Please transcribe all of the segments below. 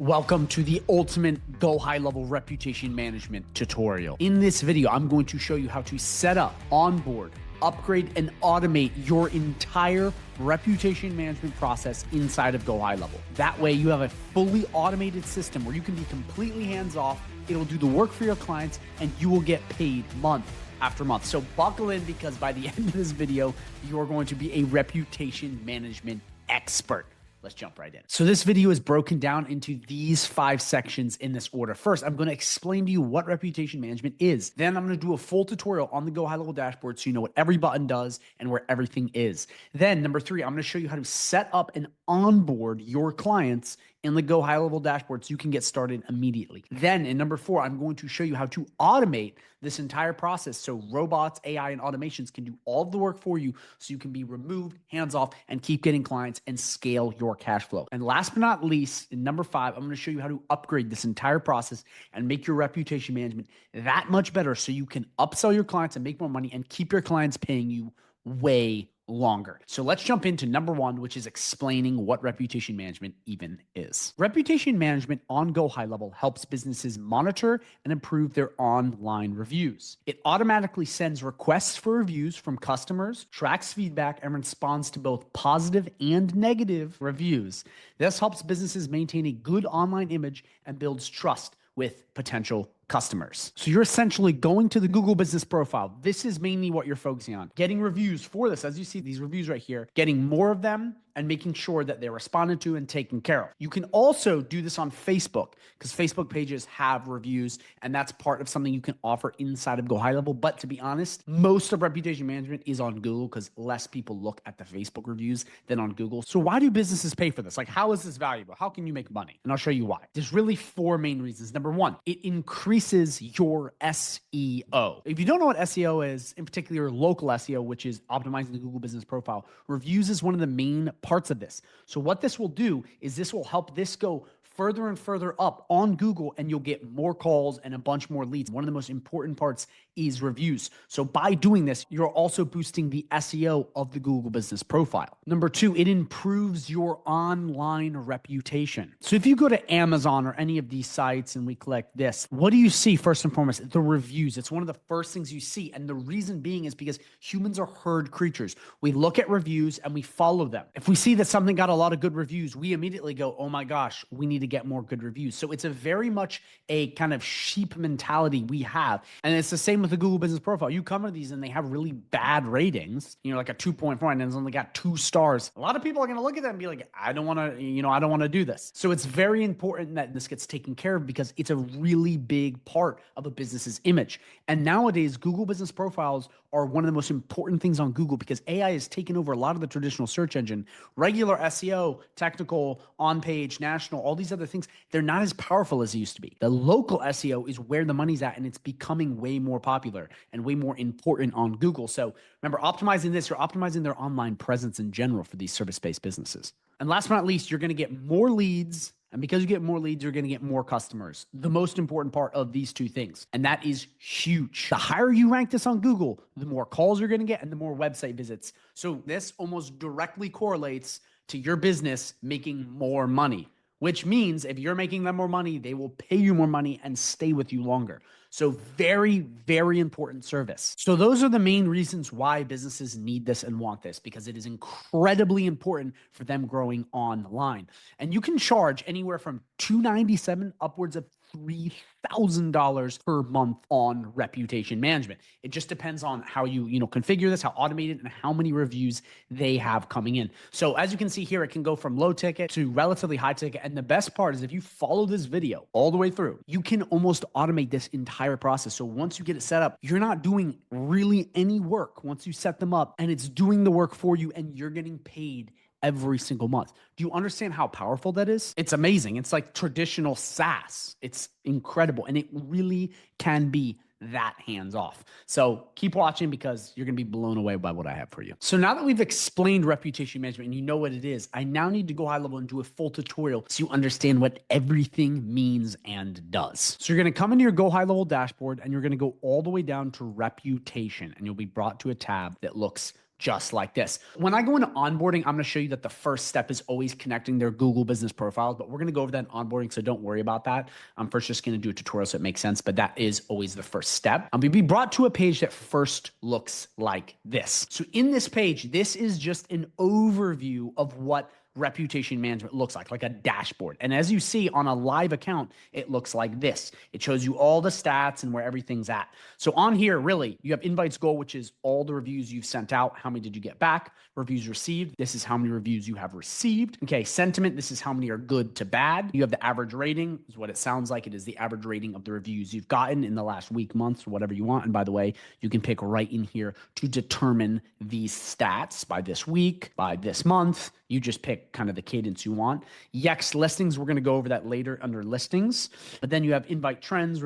Welcome to the ultimate Go High Level reputation management tutorial. In this video, I'm going to show you how to set up, onboard, upgrade, and automate your entire reputation management process inside of Go High Level. That way you have a fully automated system where you can be completely hands-off. It'll do the work for your clients and you will get paid month after month. So buckle in, because by the end of this video, you're going to be a reputation management expert. Let's jump right in. So this video is broken down into these 5 sections in this order. First, I'm going to explain to you what reputation management is. Then I'm going to do a full tutorial on the Go High Level dashboard so you know what every button does and where everything is. Then number 3, I'm going to show you how to set up and onboard your clients in the Go High Level dashboard so you can get started immediately. Then in number 4, I'm going to show you how to automate this entire process so robots, AI, and automations can do all of the work for you so you can be removed, hands off, and keep getting clients and scale your cash flow. And last but not least, in number 5, I'm going to show you how to upgrade this entire process and make your reputation management that much better so you can upsell your clients and make more money and keep your clients paying you way longer. So let's jump into number 1, which is explaining what reputation management even is. Reputation management on Go High Level helps businesses monitor and improve their online reviews. It automatically sends requests for reviews from customers, tracks feedback, and responds to both positive and negative reviews. This helps businesses maintain a good online image and builds trust with potential customers. So you're essentially going to the Google business profile. This is mainly what you're focusing on. Getting reviews for this, as you see these reviews right here, getting more of them and making sure that they're responded to and taken care of. You can also do this on Facebook because Facebook pages have reviews, and that's part of something you can offer inside of Go High Level. But to be honest, most of reputation management is on Google because less people look at the Facebook reviews than on Google. So why do businesses pay for this? Like, how is this valuable? How can you make money? And I'll show you why. There's really 4 main reasons. Number 1, it increases your SEO. If you don't know what SEO is, in particular local SEO, which is optimizing the Google business profile, reviews is one of the main parts of this. So what this will do is this will help this go further and further up on Google, and you'll get more calls and a bunch more leads. One of the most important parts is reviews. So by doing this, you're also boosting the SEO of the Google business profile. Number 2, it improves your online reputation. So if you go to Amazon or any of these sites and we click this, what do you see first and foremost? The reviews. It's one of the first things you see. And the reason being is because humans are herd creatures. We look at reviews and we follow them. If we see that something got a lot of good reviews, we immediately go, oh my gosh, we need to get more good reviews. So it's a very much a kind of sheep mentality we have. And it's the same with the Google business profile. You come to these and they have really bad ratings, like a 2.4, and it's only got 2 stars. A lot of people are going to look at that and be like, I don't want to do this. So it's very important that this gets taken care of because it's a really big part of a business's image. And nowadays, Google business profiles are one of the most important things on Google because AI has taken over a lot of the traditional search engine. Regular SEO, technical, on-page, national, all these other things, they're not as powerful as they used to be. The local SEO is where the money's at, and it's becoming way more popular and way more important on Google. So remember, optimizing this, you're optimizing their online presence in general for these service-based businesses. And last but not least, you're going to get more leads. And because you get more leads, you're going to get more customers. The most important part of these 2 things. And that is huge. The higher you rank this on Google, the more calls you're going to get and the more website visits. So this almost directly correlates to your business making more money, which means if you're making them more money, they will pay you more money and stay with you longer. So very, very important service. So those are the main reasons why businesses need this and want this, because it is incredibly important for them growing online. And you can charge anywhere from $297 upwards of $3,000 per month on reputation management. It just depends on how you configure this, how automated, and how many reviews they have coming in. So as you can see here, it can go from low ticket to relatively high ticket. And the best part is if you follow this video all the way through, you can almost automate this entire process. So once you get it set up, you're not doing really any work once you set them up, and it's doing the work for you and you're getting paid every single month. Do you understand how powerful that is? It's amazing. It's like traditional SaaS. It's incredible. And it really can be that hands off. So keep watching because you're going to be blown away by what I have for you. So now that we've explained reputation management and you know what it is, I now need to go high level and do a full tutorial so you understand what everything means and does. So you're going to come into your Go High Level dashboard and you're going to go all the way down to reputation, and you'll be brought to a tab that looks just like this. When I go into onboarding, I'm going to show you that the first step is always connecting their Google business profiles, but we're going to go over that in onboarding, so don't worry about that. I'm first just going to do a tutorial so it makes sense, but that is always the first step. We'll be brought to a page that first looks like this. So in this page, this is just an overview of what reputation management looks like a dashboard. And as you see on a live account, it looks like this. It shows you all the stats and where everything's at. So on here, really, you have invites goal, which is all the reviews you've sent out. How many did you get back? Reviews received. This is how many reviews you have received. Okay, sentiment. This is how many are good to bad. You have the average rating, is what it sounds like. It is the average rating of the reviews you've gotten in the last week, months, or whatever you want. And by the way, you can pick right in here to determine these stats by this week, by this month. You just pick kind of the cadence you want. Yext listings, we're going to go over that later under listings. But then you have invite trends,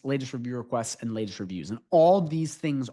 latest review requests, and latest reviews. And all these things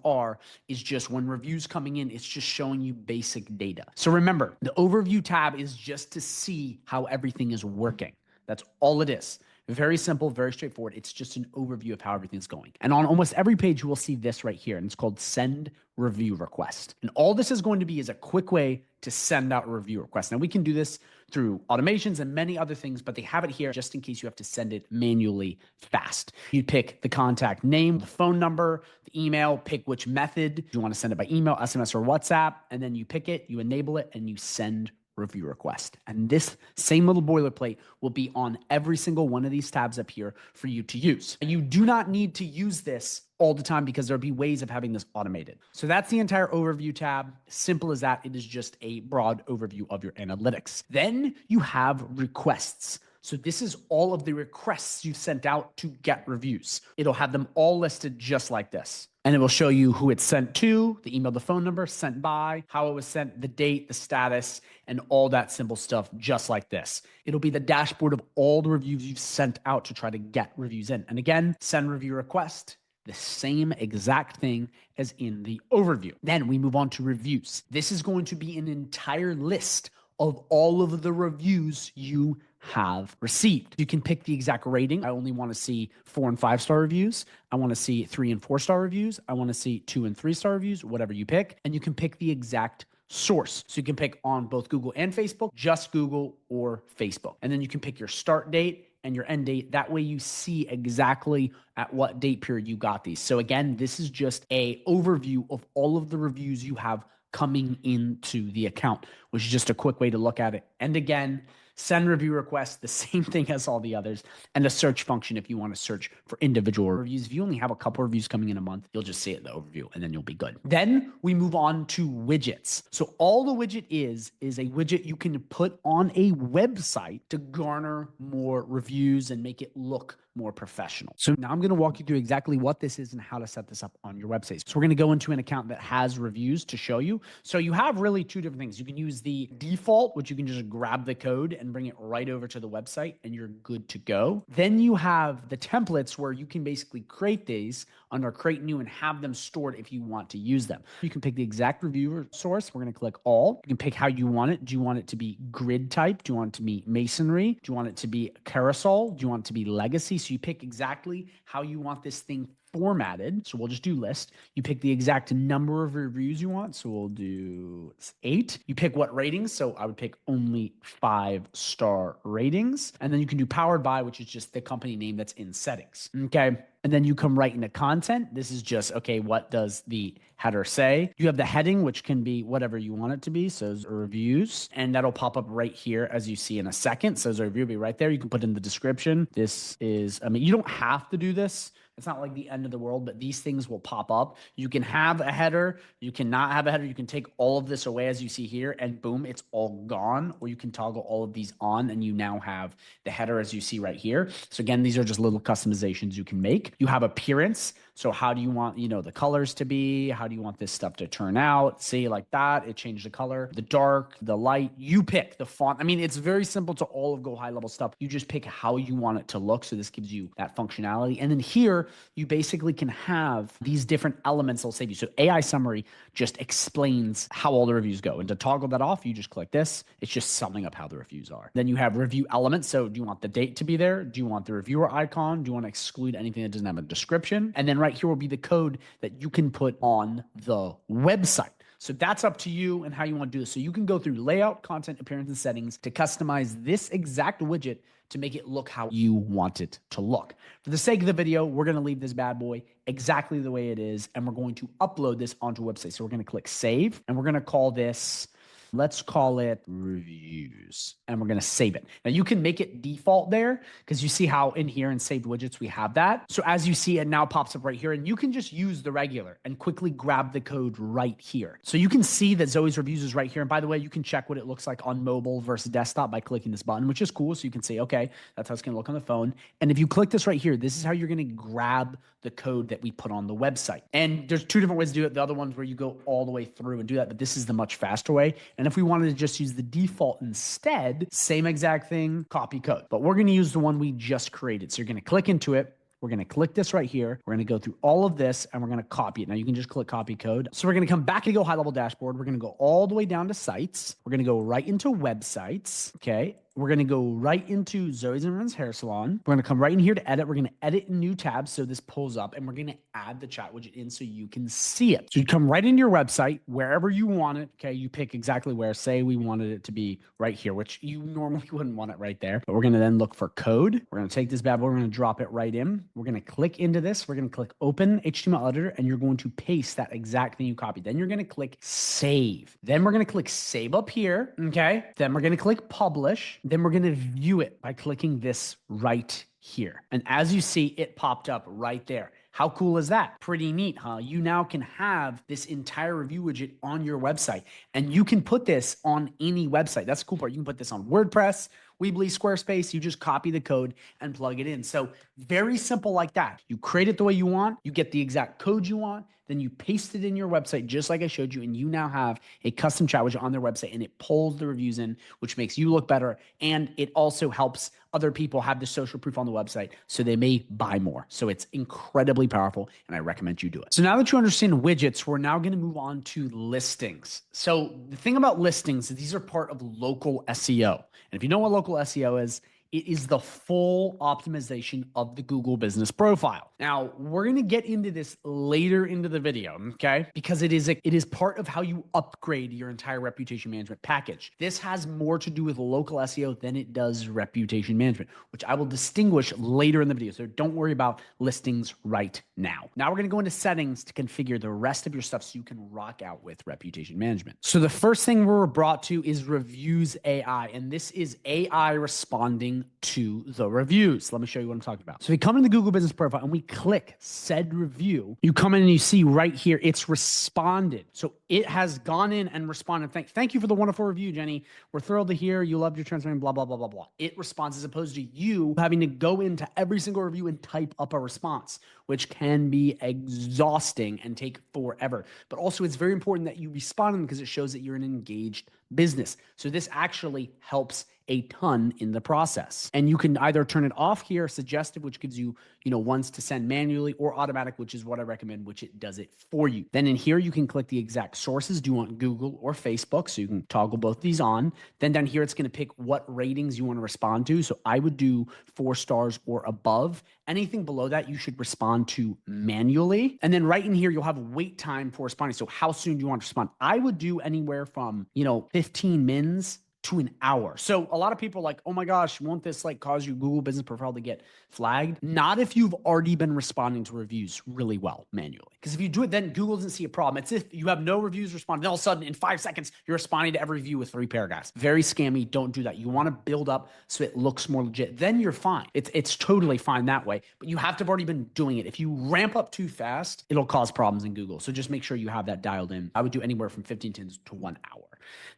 is just when reviews coming in, it's just showing you basic data. So remember, the overview tab is just to see how everything is working. That's all it is. Very simple, very straightforward. It's just an overview of how everything's going. And on almost every page, you will see this right here, and it's called Send Review Request. And all this is going to be is a quick way to send out a review request. Now, we can do this through automations and many other things, but they have it here just in case you have to send it manually fast. You pick the contact name, the phone number, the email, pick which method. You want to send it by email, SMS, or WhatsApp, and then you pick it, you enable it, and you send review request. And this same little boilerplate will be on every single one of these tabs up here for you to use. You do not need to use this all the time because there'll be ways of having this automated. So that's the entire overview tab. Simple as that. It is just a broad overview of your analytics. Then you have requests. So this is all of the requests you've sent out to get reviews. It'll have them all listed just like this. And it will show you who it's sent to, the email, the phone number, sent by, how it was sent, the date, the status, and all that simple stuff just like this. It'll be the dashboard of all the reviews you've sent out to try to get reviews in. And again, send review request, the same exact thing as in the overview. Then we move on to reviews. This is going to be an entire list of all of the reviews you have received. You can pick the exact rating. I only want to see 4 and 5 star reviews. I want to see 3 and 4 star reviews. I want to see 2 and 3 star reviews, whatever you pick. And you can pick the exact source. So you can pick on both Google and Facebook, just Google or Facebook. And then you can pick your start date and your end date. That way you see exactly at what date period you got these. So again, this is just a overview of all of the reviews you have coming into the account, which is just a quick way to look at it. And again, send review requests, the same thing as all the others, and the search function if you want to search for individual reviews. If you only have a couple reviews coming in a month, you'll just see it in the overview and then you'll be good. Then we move on to widgets. So all the widget is a widget you can put on a website to garner more reviews and make it look more professional. So now I'm going to walk you through exactly what this is and how to set this up on your website. So we're going to go into an account that has reviews to show you. So you have really 2 different things. You can use the default, which you can just grab the code and bring it right over to the website and you're good to go. Then you have the templates where you can basically create these under create new and have them stored if you want to use them. You can pick the exact reviewer source. We're going to click all. You can pick how you want it. Do you want it to be grid type? Do you want it to be masonry? Do you want it to be carousel? Do you want it to be legacy? So you pick exactly how you want this thing formatted. So we'll just do list. You pick the exact number of reviews you want. So we'll do 8. You pick what ratings. So I would pick only 5-star ratings. And then you can do powered by, which is just the company name that's in settings. Okay. And then you come right into content. This is just, okay, what does the header say? You have the heading, which can be whatever you want it to be. So reviews, and that'll pop up right here as you see in a second. So the review will be right there. You can put in the description. This is, you don't have to do this. It's not like the end of the world, but these things will pop up. You can have a header. You cannot have a header. You can take all of this away as you see here and boom, it's all gone. Or you can toggle all of these on and you now have the header as you see right here. So again, these are just little customizations you can make. You have appearance. So how do you want, the colors to be? How do you want this stuff to turn out? See, like that, it changed the color, the dark, the light, you pick the font. It's very simple to all of Go High Level stuff. You just pick how you want it to look. So this gives you that functionality. And then here, you basically can have these different elements that'll save you. So AI summary just explains how all the reviews go. And to toggle that off, you just click this. It's just summing up how the reviews are. Then you have review elements. So do you want the date to be there? Do you want the reviewer icon? Do you want to exclude anything that doesn't have a description? And then right here will be the code that you can put on the website. So that's up to you and how you want to do this. So you can go through layout, content, appearance, and settings to customize this exact widget to make it look how you want it to look. For the sake of the video, we're going to leave this bad boy exactly the way it is, and we're going to upload this onto a website. So we're going to click save, and we're going to call this, let's call it reviews, and we're going to save it. Now you can make it default there because you see how in here in saved widgets, we have that. So as you see, it now pops up right here, and you can just use the regular and quickly grab the code right here. So you can see that Zoe's reviews is right here. And by the way, you can check what it looks like on mobile versus desktop by clicking this button, which is cool. So you can say, okay, that's how it's going to look on the phone. And if you click this right here, this is how you're going to grab the code that we put on the website. And there's two different ways to do it. The other one's where you go all the way through and do that, but this is the much faster way. And if we wanted to just use the default instead, same exact thing, copy code. But we're going to use the one we just created. So you're going to click into it. We're going to click this right here. We're going to go through all of this and we're going to copy it. Now you can just click copy code. So we're going to come back to GoHighLevel dashboard. We're going to go all the way down to sites. We're going to go right into websites. Okay. We're going to go right into Zoe Zimmerman's hair salon. We're going to come right in here to edit. We're going to edit a new tab so this pulls up, and we're going to add the chat widget in so you can see it. So you come right into your website, wherever you want it. Okay. You pick exactly where. Say we wanted it to be right here, which you normally wouldn't want it right there. But we're going to then look for code. We're going to take this bad boy. We're going to drop it right in. We're going to click into this. We're going to click open HTML editor, and you're going to paste that exact thing you copied. Then you're going to click save. Then we're going to click save up here. Okay. Then we're going to click publish. Then we're going to view it by clicking this right here. And as you see, it popped up right there. How cool is that? Pretty neat, huh? You now can have this entire review widget on your website, and you can put this on any website. That's the cool part. You can put this on WordPress, Weebly, Squarespace. You just copy the code and plug it in. So very simple like that. You create it the way you want. You get the exact code you want. Then you paste it in your website just like I showed you, and you now have a custom chat widget on their website, and it pulls the reviews in, which makes you look better. And it also helps other people have the social proof on the website so they may buy more. So it's incredibly powerful, and I recommend you do it. So now that you understand widgets, we're now going to move on to listings. So the thing about listings is these are part of local SEO. And if you know what local SEO is, it is the full optimization of the Google business profile. Now, we're going to get into this later into the video, okay? Because it is part of how you upgrade your entire reputation management package. This has more to do with local SEO than it does reputation management, which I will distinguish later in the video. So don't worry about listings right now. Now we're going to go into settings to configure the rest of your stuff so you can rock out with reputation management. So the first thing we're brought to is Reviews AI, and this is AI responding to the reviews. Let me show you what I'm talking about. So we come into the Google business profile and we click said review. You come in and you see right here, it's responded. So it has gone in and responded. Thank you for the wonderful review, Jenny. We're thrilled to hear you loved your transformation, blah, blah, blah, blah, blah. It responds as opposed to you having to go into every single review and type up a response, which can be exhausting and take forever. But also it's very important that you respond because it shows that you're an engaged business. So this actually helps a ton in the process. And you can either turn it off here, suggestive, which gives you, ones to send manually, or automatic, which is what I recommend, which it does it for you. Then in here, you can click the exact sources. Do you want Google or Facebook? So you can toggle both these on. Then down here, it's going to pick what ratings you want to respond to. So I would do 4 stars or above. Anything below that, you should respond to manually. And then right in here, you'll have wait time for responding. So how soon do you want to respond? I would do anywhere from, 15 mins to an hour. So a lot of people are like, oh my gosh, won't this cause your Google business profile to get flagged? Not if you've already been responding to reviews really well manually. Because if you do it, then Google doesn't see a problem. It's if you have no reviews responding, all of a sudden in 5 seconds, you're responding to every review with 3 paragraphs. Very scammy. Don't do that. You want to build up so it looks more legit. Then you're fine. It's totally fine that way, but you have to have already been doing it. If you ramp up too fast, it'll cause problems in Google. So just make sure you have that dialed in. I would do anywhere from 15 minutes to 1 hour.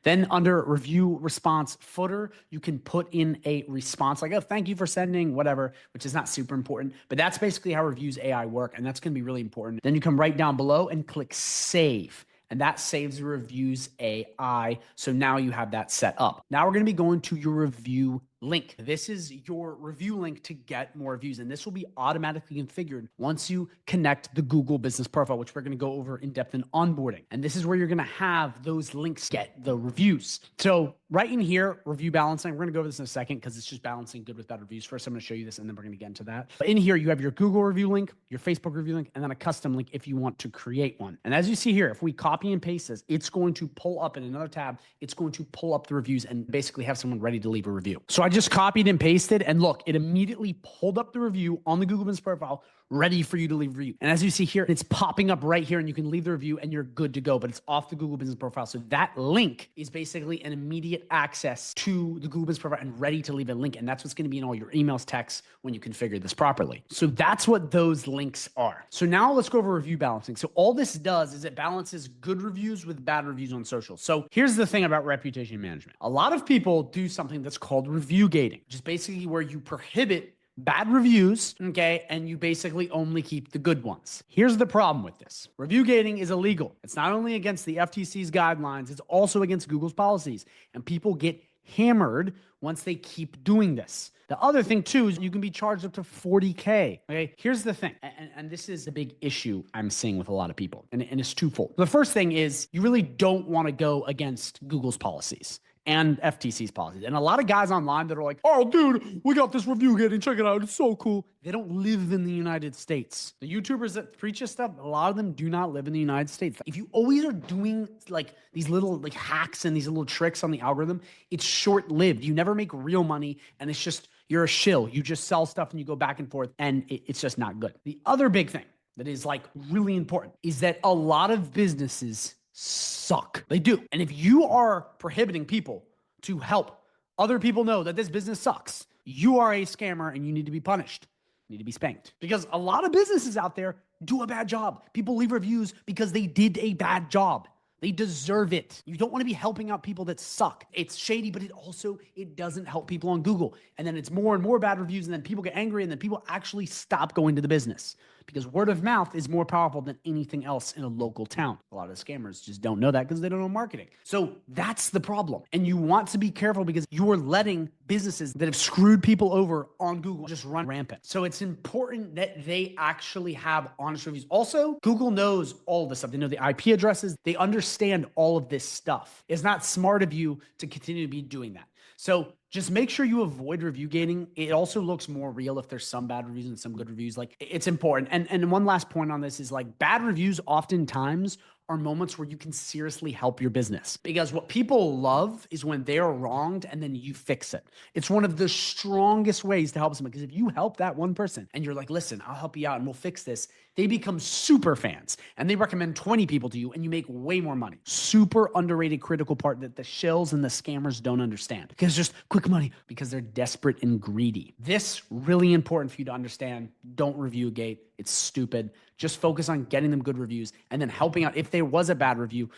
Then under review response footer, you can put in a response like, oh, thank you for sending whatever, which is not super important, but that's basically how Reviews AI work. And that's going to be really important. Then you come right down below and click save. And that saves the Reviews AI. So now you have that set up. Now we're going to be going to your review link. This is your review link to get more reviews. And this will be automatically configured once you connect the Google business profile, which we're going to go over in depth in onboarding. And this is where you're going to have those links get the reviews. So right in here, review balancing. We're going to go over this in a second because it's just balancing good with bad reviews. First, I'm going to show you this and then we're going to get into that. But in here, you have your Google review link, your Facebook review link, and then a custom link if you want to create one. And as you see here, if we copy and paste this, it's going to pull up in another tab. It's going to pull up the reviews and basically have someone ready to leave a review. So I just copied and pasted, and look, it immediately pulled up the review on the Google Business profile, ready for you to leave a review. And as you see here, it's popping up right here and you can leave the review and you're good to go, but it's off the Google Business profile. So that link is basically an immediate access to the Google Business profile and ready to leave a link. And that's what's going to be in all your emails, texts when you configure this properly. So that's what those links are. So now let's go over review balancing. So all this does is it balances good reviews with bad reviews on social. So here's the thing about reputation management. A lot of people do something that's called review gating, which is basically where you prohibit bad reviews, okay, and you basically only keep the good ones. Here's the problem with this. Review gating is illegal. It's not only against the FTC's guidelines, it's also against Google's policies, and people get hammered once they keep doing this. The other thing too is you can be charged up to 40K. Okay, here's the thing, and this is a big issue I'm seeing with a lot of people, and it's twofold. The first thing is you really don't want to go against Google's policies and FTC's policies. And a lot of guys online that are like, oh, dude, we got this review gating, check it out, it's so cool. They don't live in the United States. The YouTubers that preach this stuff, a lot of them do not live in the United States. If you always are doing like these little like hacks and these little tricks on the algorithm, it's short-lived. You never make real money, and it's just, you're a shill. You just sell stuff and you go back and forth, and it's just not good. The other big thing that is like really important is that a lot of businesses suck. They do. And if you are prohibiting people to help other people know that this business sucks, you are a scammer and you need to be punished. You need to be spanked. Because a lot of businesses out there do a bad job. People leave reviews because they did a bad job. They deserve it. You don't want to be helping out people that suck. It's shady, but it doesn't help people on Google. And then it's more and more bad reviews, and then people get angry, and then people actually stop going to the business. Because word of mouth is more powerful than anything else in a local town. A lot of scammers just don't know that because they don't know marketing. So that's the problem. And you want to be careful because you're letting businesses that have screwed people over on Google just run rampant. So it's important that they actually have honest reviews. Also, Google knows all of this stuff. They know the IP addresses. They understand all of this stuff. It's not smart of you to continue to be doing that. So just make sure you avoid review gating. It also looks more real if there's some bad reviews and some good reviews. Like, it's important. And one last point on this is like bad reviews oftentimes are moments where you can seriously help your business, because what people love is when they are wronged and then you fix it. It's one of the strongest ways to help someone, because if you help that one person and you're like, listen, I'll help you out and we'll fix this, they become super fans and they recommend 20 people to you and you make way more money. Super underrated critical part that the shills and the scammers don't understand, because just quick money, because they're desperate and greedy. This really important for you to understand. Don't review gate. It's stupid. Just focus on getting them good reviews and then helping out. If there was a bad review,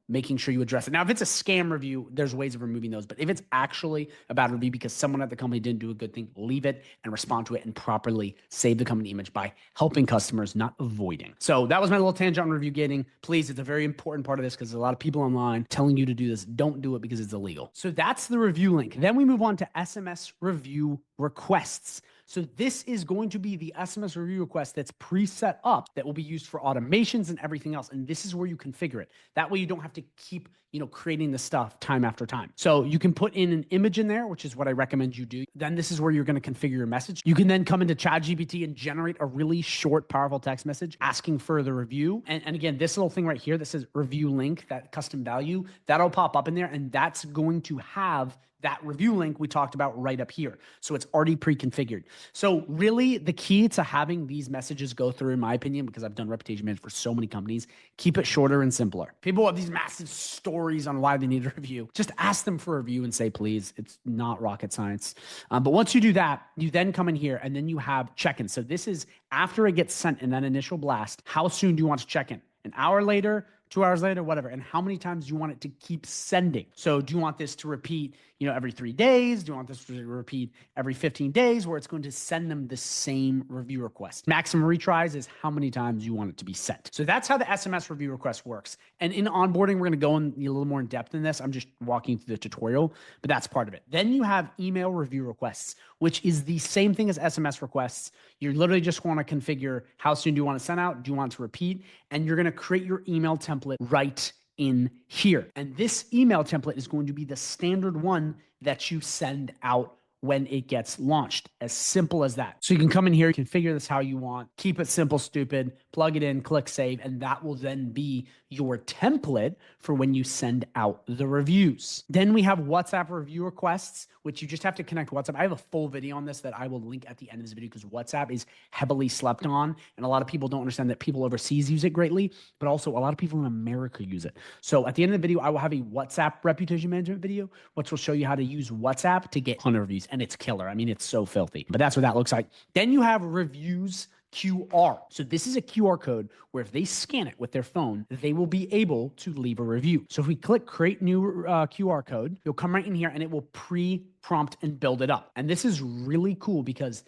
making sure you address it. Now, if it's a scam review, there's ways of removing those. But if it's actually a bad review because someone at the company didn't do a good thing, leave it and respond to it and properly save the company image by helping customers, not avoiding. So that was my little tangent on review gating. Please, it's a very important part of this because there's a lot of people online telling you to do this. Don't do it because it's illegal. So that's the review link. Then we move on to SMS review requests. So this is going to be the SMS review request that's preset up that will be used for automations and everything else. And this is where you configure it. That way you don't have to keep, creating the stuff time after time. So you can put in an image in there, which is what I recommend you do. Then this is where you're going to configure your message. You can then come into ChatGPT and generate a really short, powerful text message asking for the review. And again, this little thing right here that says review link, that custom value, that'll pop up in there. And that's going to have that review link we talked about right up here. So it's already pre-configured. So really the key to having these messages go through, in my opinion, because I've done reputation management for so many companies, keep it shorter and simpler. People have these massive stories on why they need a review. Just ask them for a review and say, please. It's not rocket science. But once you do that, you then come in here and then you have check-in. So this is after it gets sent in that initial blast, how soon do you want to check in? An hour later, 2 hours later, whatever. And how many times do you want it to keep sending? So do you want this to repeat, every 3 days? Do you want this to repeat every 15 days, where it's going to send them the same review request? Maximum retries is how many times you want it to be sent. So that's how the SMS review request works. And in onboarding, we're going to go in a little more in depth in this. I'm just walking through the tutorial, but that's part of it. Then you have email review requests, which is the same thing as SMS requests. You literally just want to configure how soon do you want to send out? Do you want to repeat? And you're going to create your email template right in here. And this email template is going to be the standard one that you send out when it gets launched. As simple as that. So you can come in here, configure this how you want, keep it simple, stupid, plug it in, click save, and that will then be your template for when you send out the reviews. Then we have WhatsApp review requests, which you just have to connect WhatsApp. I have a full video on this that I will link at the end of this video, because WhatsApp is heavily slept on, and a lot of people don't understand that people overseas use it greatly, but also a lot of people in America use it. So at the end of the video, I will have a WhatsApp reputation management video, which will show you how to use WhatsApp to get 100 reviews, and it's killer. I mean, it's so filthy, but that's what that looks like. Then you have reviews QR. So this is a QR code where if they scan it with their phone, they will be able to leave a review. So if we click create new QR code, you'll come right in here and it will pre-prompt and build it up. And this is really cool because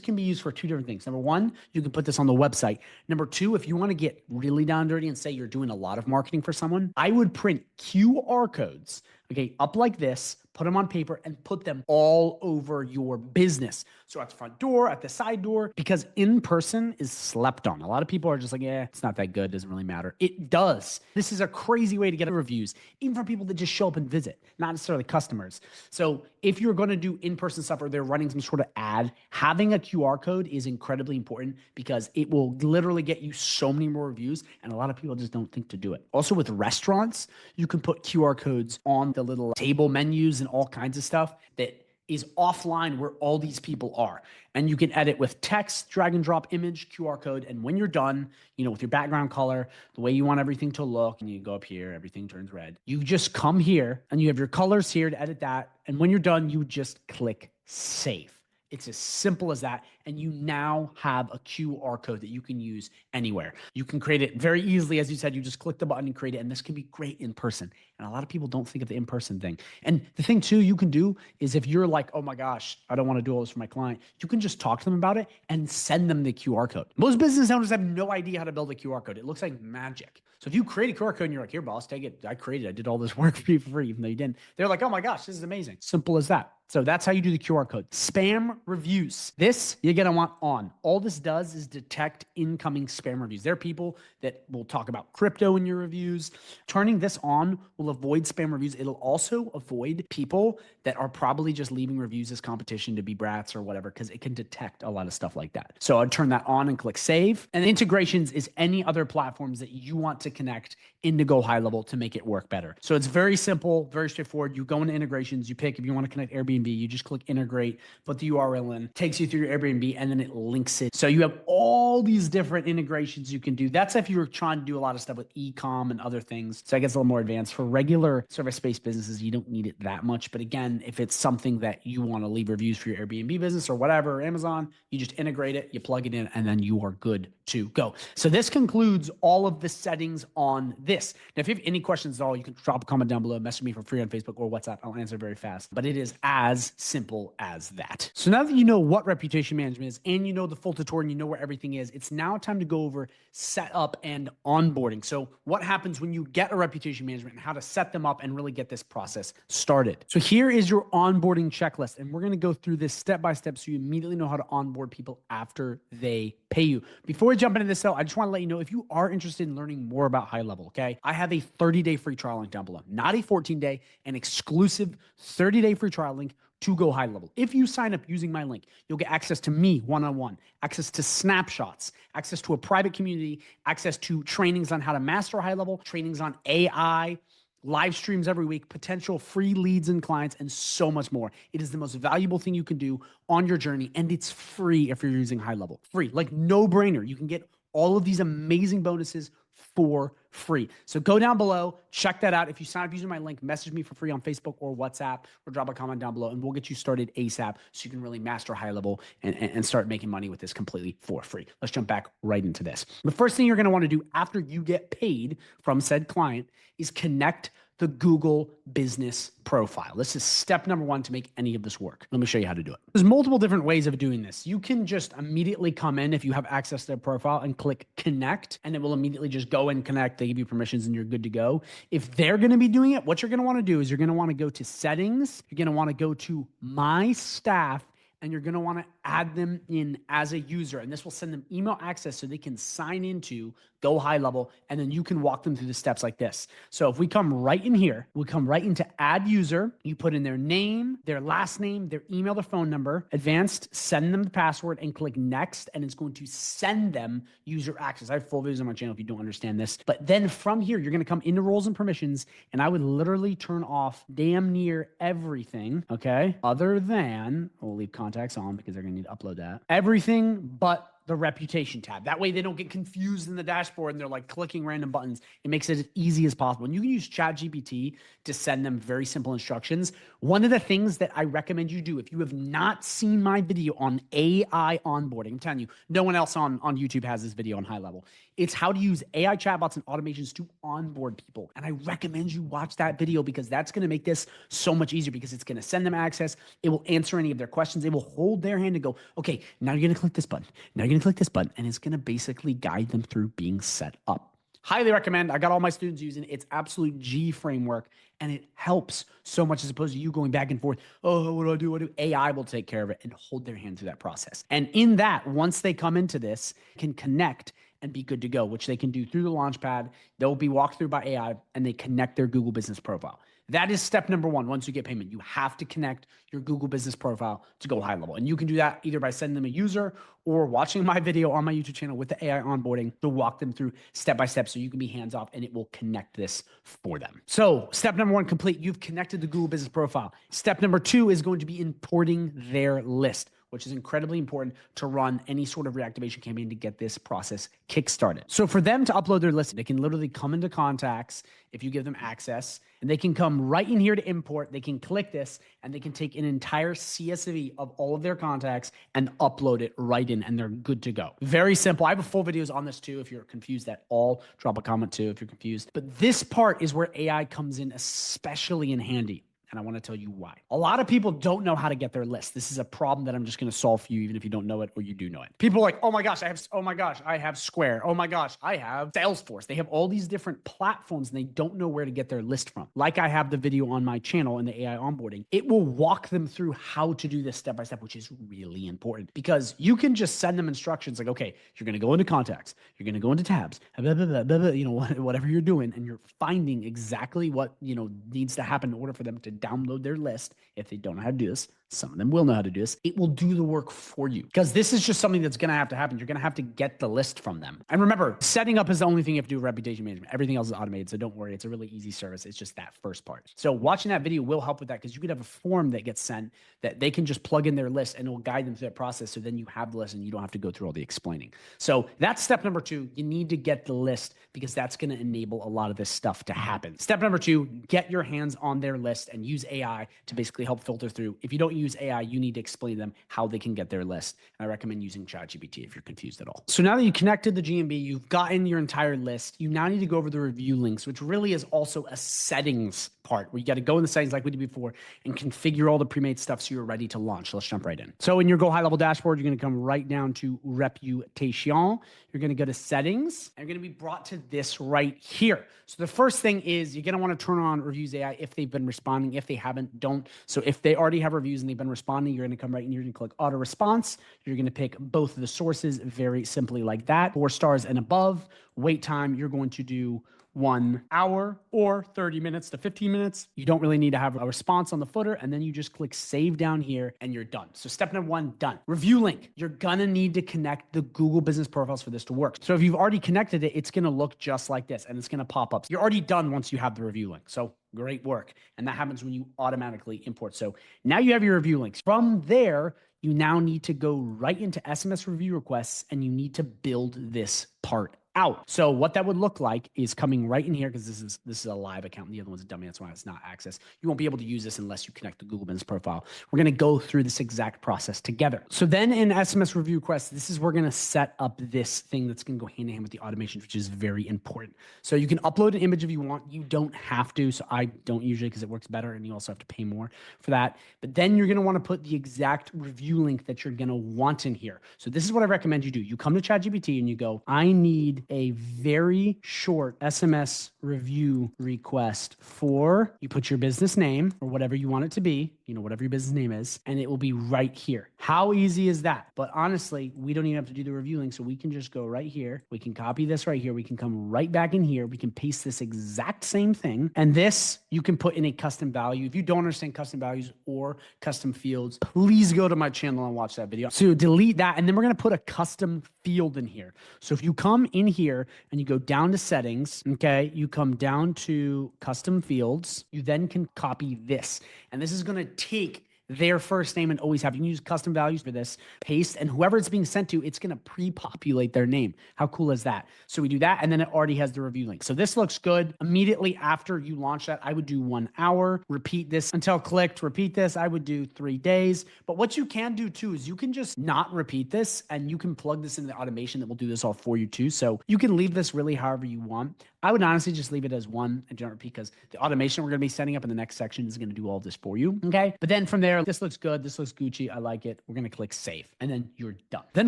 can be used for 2 different things. Number one, you can put this on the website. Number two, if you want to get really down dirty and say you're doing a lot of marketing for someone, I would print QR codes, okay, up like this, put them on paper and put them all over your business. So at the front door, at the side door, because in person is slept on. A lot of people are just like, yeah, it's not that good. Doesn't really matter. It does. This is a crazy way to get reviews, even from people that just show up and visit, not necessarily customers. So if you're going to do in-person stuff or they're running some sort of ad, having a QR code is incredibly important because it will literally get you so many more reviews, and a lot of people just don't think to do it. Also with restaurants, you can put QR codes on the little table menus and all kinds of stuff that is offline where all these people are. And you can edit with text, drag and drop image, QR code. And when you're done, with your background color, the way you want everything to look, and you go up here, everything turns red. You just come here and you have your colors here to edit that. And when you're done, you just click save. It's as simple as that. And you now have a QR code that you can use anywhere. You can create it very easily. As you said, you just click the button and create it. And this can be great in person. And a lot of people don't think of the in-person thing. And the thing too, you can do is if you're like, oh my gosh, I don't want to do all this for my client, you can just talk to them about it and send them the QR code. Most business owners have no idea how to build a QR code. It looks like magic. So if you create a QR code and you're like, here, boss, take it. I created it. I did all this work for you for free, even though you didn't. They're like, oh my gosh, this is amazing. Simple as that. So that's how you do the QR code. Spam reviews. This you're going to want on. All this does is detect incoming spam reviews. There are people that will talk about crypto in your reviews. Turning this on will avoid spam reviews. It'll also avoid people that are probably just leaving reviews as competition to be brats or whatever, because it can detect a lot of stuff like that. So I'd turn that on and click save. And integrations is any other platforms that you want to connect into GoHighLevel to make it work better. So it's very simple, very straightforward. You go into integrations, you pick if you want to connect Airbnb, you just click integrate, put the URL in, takes you through your Airbnb, and then it links it. So you have all these different integrations you can do. That's if you're trying to do a lot of stuff with e-com and other things. So I guess a little more advanced. For regular service-based businesses, you don't need it that much. But again, if it's something that you want to leave reviews for your Airbnb business or whatever, or Amazon, you just integrate it, you plug it in, and then you are good to go. So this concludes all of the settings on this. Now, if you have any questions at all, you can drop a comment down below, message me for free on Facebook or WhatsApp. I'll answer very fast. But it is as simple as that. So now that you know what reputation management is and you know the full tutorial and you know where everything is, it's now time to go over setup and onboarding. So what happens when you get a reputation management and how to set them up and really get this process started. So here is your onboarding checklist, and we're going to go through this step by step so you immediately know how to onboard people after they pay you. Before we jump into this though, I just want to let you know if you are interested in learning more about HighLevel, okay? I have a 30-day free trial link down below, not a 14-day, an exclusive 30-day free trial link to GoHighLevel. If you sign up using my link, you'll get access to me one-on-one, access to snapshots, access to a private community, access to trainings on how to master HighLevel, trainings on AI, live streams every week, potential free leads and clients, and so much more. It is the most valuable thing you can do on your journey, and it's free if you're using HighLevel. Free, like no brainer. You can get all of these amazing bonuses for free. So go down below, check that out. If you sign up using my link, message me for free on Facebook or WhatsApp, or drop a comment down below, and we'll get you started ASAP so you can really master HighLevel and start making money with this completely for free. Let's jump back right into this. The first thing you're going to want to do after you get paid from said client is connect the Google business profile. This is step number one to make any of this work. Let me show you how to do it. There's multiple different ways of doing this. You can just immediately come in if you have access to their profile and click connect, and it will immediately just go and connect. They give you permissions and you're good to go. If they're going to be doing it, what you're going to want to do is you're going to want to go to settings. You're going to want to go to my staff, and you're going to want to add them in as a user. And this will send them email access so they can sign into GoHighLevel, and then you can walk them through the steps like this. So if we come right in here, we come right into add user. You put in their name, their last name, their email, their phone number, advanced, send them the password and click next. And it's going to send them user access. I have full videos on my channel if you don't understand this. But then from here, you're going to come into roles and permissions, and I would literally turn off damn near everything. Okay. Other than, we'll leave contacts on because they're going to need to upload that. Everything but the reputation tab. That way they don't get confused in the dashboard and they're like clicking random buttons. It makes it as easy as possible. And you can use ChatGPT to send them very simple instructions. One of the things that I recommend you do, if you have not seen my video on AI onboarding, I'm telling you, no one else on YouTube has this video on high level. It's how to use AI chatbots and automations to onboard people. And I recommend you watch that video because that's going to make this so much easier, because it's going to send them access. It will answer any of their questions. It will hold their hand and go, okay, now you're going to click this button. Now you're going to click this button, and it's going to basically guide them through being set up. Highly recommend. I got all my students using it. It's absolute G framework, and it helps so much as opposed to you going back and forth. Oh, what do I do? What do I do? AI will take care of it and hold their hand through that process. And in that, once they come into this, can connect and be good to go, which they can do through the Launchpad. They'll be walked through by AI, and they connect their Google business profile. That is step number one. Once you get payment, you have to connect your Google business profile to GoHighLevel. And you can do that either by sending them a user or watching my video on my YouTube channel with the AI onboarding to walk them through step by step so you can be hands off and it will connect this for them. So step number one complete. You've connected the Google business profile. Step number two is going to be importing their list, which is incredibly important to run any sort of reactivation campaign to get this process kickstarted. So for them to upload their list, they can literally come into contacts if you give them access, and they can come right in here to import. They can click this, and they can take an entire CSV of all of their contacts and upload it right in, and they're good to go. Very simple. I have a full videos on this too. If you're confused at all, drop a comment too if you're confused. But this part is where AI comes in especially in handy. And I want to tell you why. A lot of people don't know how to get their list. This is a problem that I'm just going to solve for you, even if you don't know it or you do know it. People are like, oh my gosh, I have Square. Oh my gosh, I have Salesforce. They have all these different platforms and they don't know where to get their list from. Like I have the video on my channel in the AI onboarding. It will walk them through how to do this step by step, which is really important because you can just send them instructions like, okay, you're going to go into contacts, you're going to go into tabs, blah, blah, blah, blah, blah, whatever you're doing, and you're finding exactly what, needs to happen in order for them to download their list. If they don't know how to do this, some of them will know how to do this. It will do the work for you because this is just something that's going to have to happen. You're going to have to get the list from them. And remember, setting up is the only thing you have to do with reputation management. Everything else is automated. So don't worry. It's a really easy service. It's just that first part. So watching that video will help with that because you could have a form that gets sent that they can just plug in their list and it will guide them through that process. So then you have the list and you don't have to go through all the explaining. So that's step number two. You need to get the list because that's going to enable a lot of this stuff to happen. Step number two, get your hands on their list and use AI to basically help filter through. If you don't use AI, you need to explain to them how they can get their list. And I recommend using ChatGPT if you're confused at all. So now that you connected the GMB, you've gotten your entire list. You now need to go over the review links, which really is also a settings part where you got to go in the settings like we did before and configure all the pre-made stuff so you're ready to launch. Let's jump right in. So in your GoHighLevel dashboard, you're going to come right down to Reputation. You're going to go to settings and you're going to be brought to this right here. So the first thing is you're going to want to turn on reviews AI if they've been responding. If they haven't, don't. So if they already have reviews and they've been responding, you're going to come right in here and click auto response. You're going to pick both of the sources very simply like that, 4 stars and above. Wait time, you're going to do 1 hour or 30 minutes to 15 minutes. You don't really need to have a response on the footer, and then you just click save down here and you're done. So step number 1, done. Review link. You're gonna need to connect the Google business profiles for this to work. So if you've already connected it, it's gonna look just like this and it's gonna pop up. You're already done once you have the review link. So great work. And that happens when you automatically import. So now you have your review links. From there, you now need to go right into SMS review requests and you need to build this part out. So what that would look like is coming right in here, because this is a live account. The other one's a dummy. That's why it's not access. You won't be able to use this unless you connect the Google Business profile. We're going to go through this exact process together. So then in SMS review requests, this is where we're going to set up this thing that's going to go hand in hand with the automation, which is very important. So you can upload an image if you want. You don't have to. So I don't usually, because it works better, and you also have to pay more for that. But then you're going to want to put the exact review link that you're going to want in here. So this is what I recommend you do. You come to ChatGPT and you go, I need a very short SMS review request for, you put your business name or whatever you want it to be, whatever your business name is, and it will be right here. How easy is that? But honestly, we don't even have to do the review link. So we can just go right here. We can copy this right here. We can come right back in here. We can paste this exact same thing. And this you can put in a custom value. If you don't understand custom values or custom fields, please go to my channel and watch that video. So delete that. And then we're going to put a custom field in here. So if you come in here and you go down to settings, okay, you come down to custom fields, you then can copy this. And this is going to take their first name and always have. You can use custom values for this, paste, and whoever it's being sent to, it's going to pre-populate their name. How cool is that? So we do that, and then it already has the review link. So this looks good. Immediately after you launch that, I would do 1 hour, repeat this until clicked, repeat this. I would do 3 days. But what you can do too is you can just not repeat this, and you can plug this into the automation that will do this all for you too. So you can leave this really however you want. I would honestly just leave it as 1 and don't repeat, because the automation we're going to be setting up in the next section is going to do all this for you. Okay. But then from there, this looks good. This looks Gucci. I like it. We're going to click save, and then you're done. Then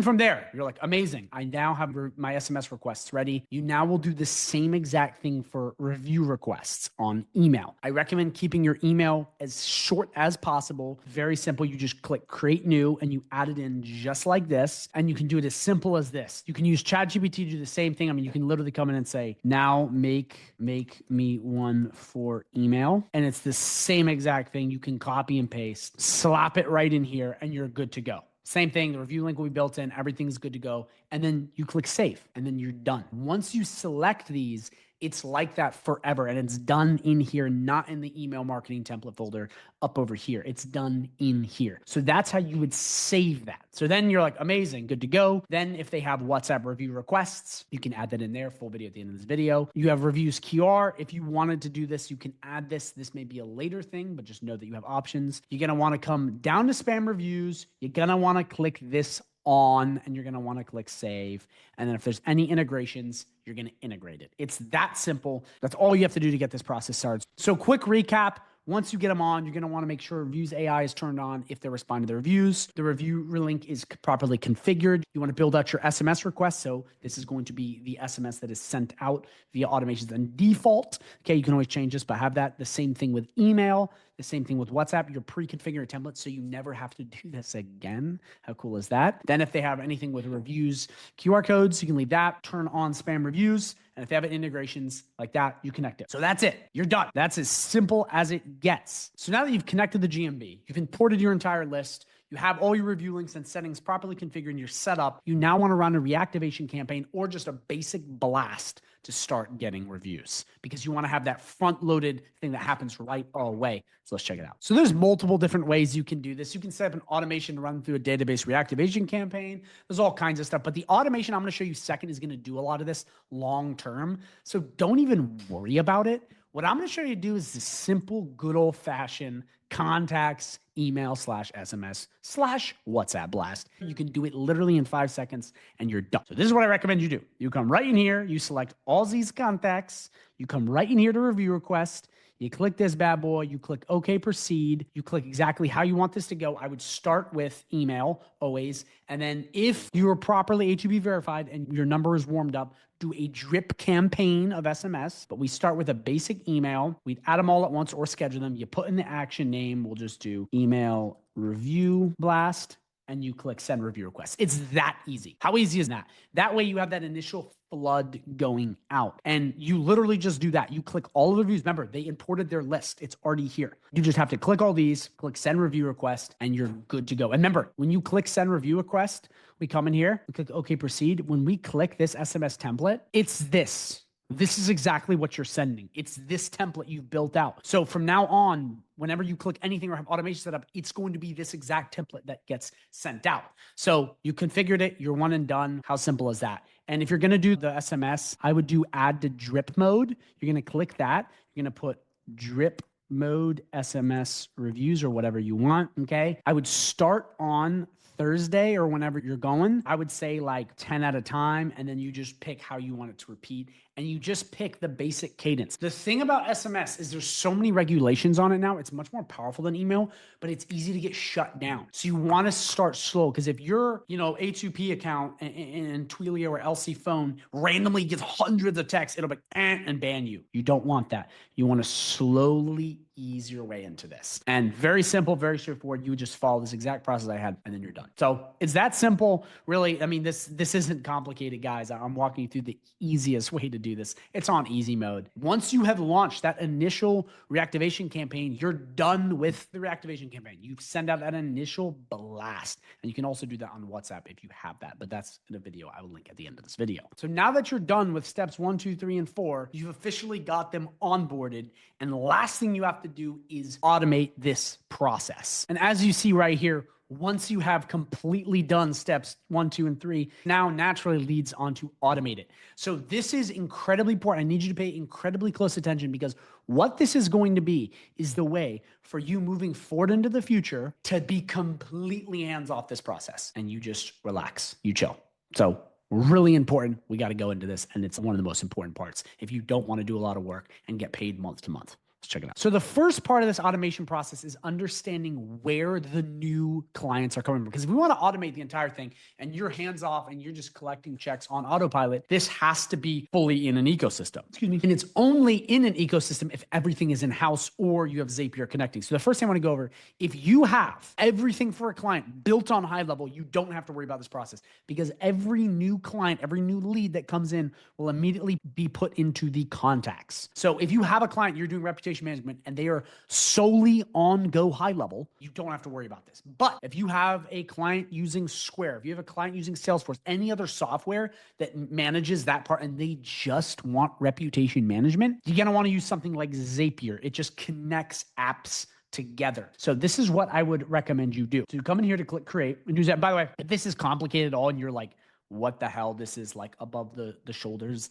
from there, you're like, amazing. I now have my SMS requests ready. You now will do the same exact thing for review requests on email. I recommend keeping your email as short as possible. Very simple. You just click create new and you add it in just like this. And you can do it as simple as this. You can use ChatGPT to do the same thing. I mean, you can literally come in and say, now make me one for email. And it's the same exact thing. You can copy and paste, slap it right in here, and you're good to go. Same thing, the review link will be built in, everything's good to go, and then you click save, and then you're done. Once you select these, it's like that forever, and it's done in here, not in the email marketing template folder up over here. It's done in here. So that's how you would save that. So then you're like, amazing, good to go. Then if they have WhatsApp review requests, you can add that in there, full video at the end of this video. You have reviews QR. If you wanted to do this, you can add this. This may be a later thing, but just know that you have options. You're gonna wanna come down to spam reviews. You're gonna wanna click this on, and you're going to want to click save. And then if there's any integrations, you're going to integrate it. It's that simple. That's all you have to do to get this process started. So quick recap. Once you get them on, you're going to want to make sure Reviews AI is turned on if they respond to the reviews. The review link is properly configured. You want to build out your SMS request. So this is going to be the SMS that is sent out via automations and default. Okay, you can always change this, but have that. The same thing with email. The same thing with WhatsApp. You're pre-configuring templates, so you never have to do this again. How cool is that? Then if they have anything with reviews, QR codes, you can leave that. Turn on spam reviews. And if they have integrations like that, you connect it. So that's it. You're done. That's as simple as it gets. So now that you've connected the GMB, you've imported your entire list, you have all your review links and settings properly configured and you're set up, you now want to run a reactivation campaign or just a basic blast to start getting reviews, because you want to have that front-loaded thing that happens right away. So let's check it out. So there's multiple different ways you can do this. You can set up an automation to run through a database reactivation campaign. There's all kinds of stuff, but the automation I'm going to show you second is going to do a lot of this long-term. So don't even worry about it. What I'm going to show you to do is the simple, good old-fashioned contacts, email / SMS / WhatsApp blast. You can do it literally in 5 seconds and you're done. So this is what I recommend you do. You come right in here, you select all these contacts, you come right in here to review request, you click this bad boy, you click OK, proceed, you click exactly how you want this to go. I would start with email always. And then if you are properly HTTP verified and your number is warmed up, do a drip campaign of SMS, but we start with a basic email. We'd add them all at once or schedule them. You put in the action name. We'll just do email review blast, and you click send review request. It's that easy. How easy is that? That way you have that initial flood going out, and you literally just do that. You click all of the reviews. Remember, they imported their list. It's already here. You just have to click all these, click send review request, and you're good to go. And remember, when you click send review request, we come in here, we click OK, proceed. When we click this SMS template, it's this. This is exactly what you're sending. It's this template you've built out. So from now on, whenever you click anything or have automation set up, it's going to be this exact template that gets sent out. So you configured it, you're one and done. How simple is that? And if you're going to do the SMS, I would do add to drip mode. You're going to click that. You're going to put drip mode SMS reviews or whatever you want. Okay. I would start on Thursday or whenever you're going. I would say like 10 at a time, and then you just pick how you want it to repeat, and you just pick the basic cadence. The thing about SMS is there's so many regulations on it now. It's much more powerful than email, but it's easy to get shut down. So you want to start slow, because if your, A2P account and Twilio or LC phone randomly gets hundreds of texts, it'll be and ban you. You don't want that. You want to slowly ease your way into this. And very simple, very straightforward. You would just follow this exact process I had, and then you're done. So it's that simple, really. I mean, this isn't complicated, guys. I'm walking you through the easiest way to do this. It's on easy mode. Once you have launched that initial reactivation campaign, you're done with the reactivation campaign. You send out that initial blast, and you can also do that on WhatsApp if you have that, but that's in a video I will link at the end of this video. So now that you're done with steps 1, 2, 3, and 4, you've officially got them onboarded, and the last thing you have to do is automate this process. And as you see right here, once you have completely done steps 1, 2, and 3, now naturally leads on to automate it. So this is incredibly important. I need you to pay incredibly close attention, because what this is going to be is the way for you moving forward into the future to be completely hands off this process, and you just relax, you chill. So really important. We got to go into this, and it's one of the most important parts if you don't want to do a lot of work and get paid month to month. Let's check it out. So the first part of this automation process is understanding where the new clients are coming from. Because if we want to automate the entire thing and you're hands off and you're just collecting checks on autopilot, this has to be fully in an ecosystem. Excuse me. And it's only in an ecosystem if everything is in-house or you have Zapier connecting. So the first thing I want to go over, if you have everything for a client built on HighLevel, you don't have to worry about this process, because every new client, every new lead that comes in will immediately be put into the contacts. So if you have a client, you're doing reputation management, and they are solely on GoHighLevel, you don't have to worry about this. But if you have a client using Square, if you have a client using Salesforce, any other software that manages that part, and they just want reputation management, you're going to want to use something like Zapier. It just connects apps together. So this is what I would recommend you do. So you come in here to click create and do that. By the way, if this is complicated at all and you're like, what the hell, this is like above the shoulders,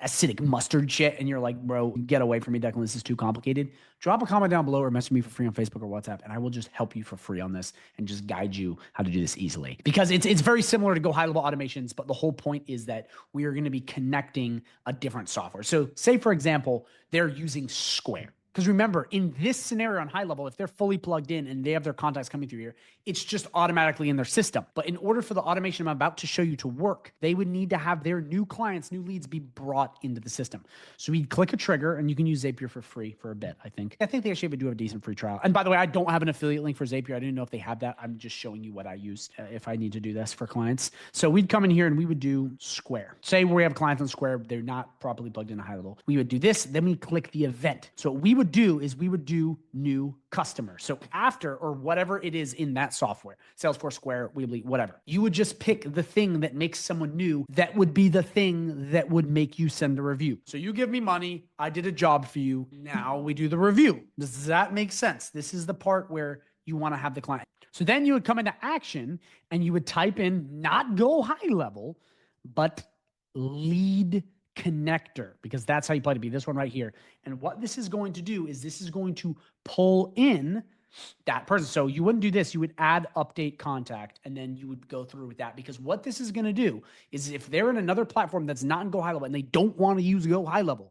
acidic mustard shit, and you're like, bro, get away from me, Declan, this is too complicated, drop a comment down below or message me for free on Facebook or WhatsApp, and I will just help you for free on this and just guide you how to do this easily. Because it's very similar to GoHighLevel automations, but the whole point is that we are going to be connecting a different software. So say, for example, they're using Square. Because remember, in this scenario on HighLevel, if they're fully plugged in and they have their contacts coming through here, it's just automatically in their system. But in order for the automation I'm about to show you to work, they would need to have their new clients, new leads be brought into the system. So we'd click a trigger, and you can use Zapier for free for a bit, I think. I think they actually do have a decent free trial. And by the way, I don't have an affiliate link for Zapier. I didn't know if they have that. I'm just showing you what I use if I need to do this for clients. So we'd come in here and we would do Square. Say we have clients on Square, they're not properly plugged into HighLevel. We would do this, then we click the event. So what we would do is we would do new customer. So after, or whatever it is in that software, Salesforce, Square, Weebly, whatever, you would just pick the thing that makes someone new. That would be the thing that would make you send a review. So you give me money, I did a job for you, now we do the review. Does that make sense? This is the part where you want to have the client. So then you would come into action and you would type in not GoHighLevel, but lead connector, because that's how you play to be this one right here. And what this is going to do is this is going to pull in that person. So you wouldn't do this. You would add update contact, and then you would go through with that, because what this is going to do is if they're in another platform that's not in GoHighLevel and they don't want to use GoHighLevel